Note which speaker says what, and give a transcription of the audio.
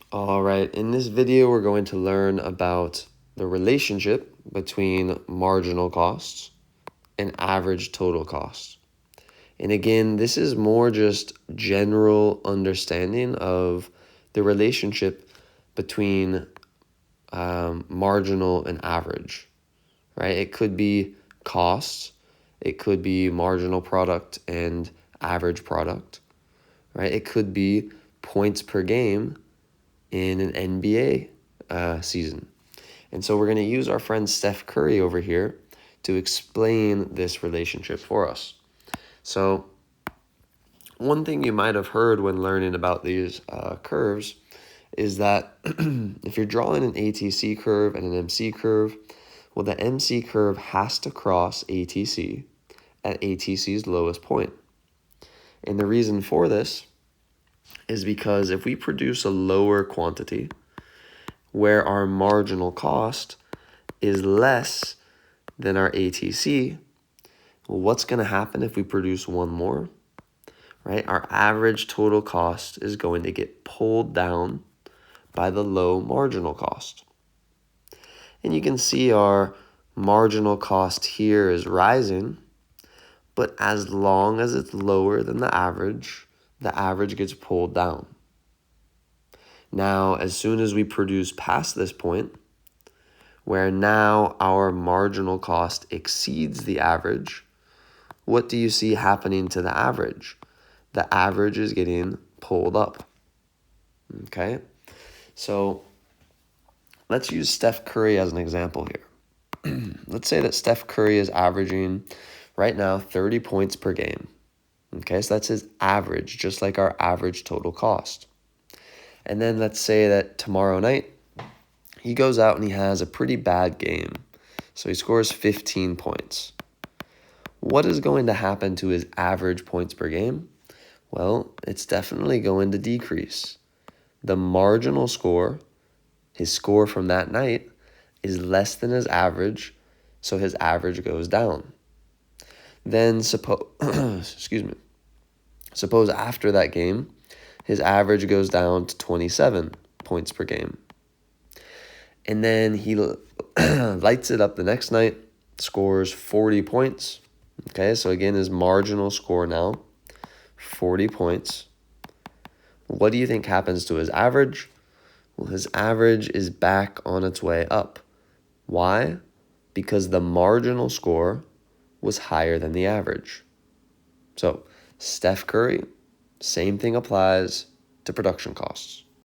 Speaker 1: All right, in this video, we're going to learn about the relationship between marginal costs and average total costs. And again, this is more just general understanding of the relationship between marginal and average, right? It could be costs, it could be marginal product and average product, right? It could be points per game in an NBA season. And so we're going to use our friend Steph Curry over here to explain this relationship for us. So one thing you might have heard when learning about these curves is that if you're drawing an ATC curve and an MC curve, well, the MC curve has to cross ATC at ATC's lowest point. And the reason for this is because if we produce a lower quantity where our marginal cost is less than our ATC, well, what's going to happen if we produce one more? Right? Our average total cost is going to get pulled down by the low marginal cost. And you can see our marginal cost here is rising, but as long as it's lower than the average gets pulled down. Now, as soon as we produce past this point, where now our marginal cost exceeds the average, what do you see happening to the average? The average is getting pulled up. Okay, so let's use Steph Curry as an example here. Let's say that Steph Curry is averaging right now 30 points per game. Okay, so that's his average, just like our average total cost. And then let's say that tomorrow night, he goes out and he has a pretty bad game. So he scores 15 points. What is going to happen to his average points per game? Well, it's definitely going to decrease. The marginal score, his score from that night, is less than his average, so his average goes down. Then suppose after that game, his average goes down to 27 points per game. And then he lights it up the next night, scores 40 points. Okay, so again, his marginal score now, 40 points. What do you think happens to his average? Well, his average is back on its way up. Why? Because the marginal score was higher than the average. So Steph Curry, same thing applies to production costs.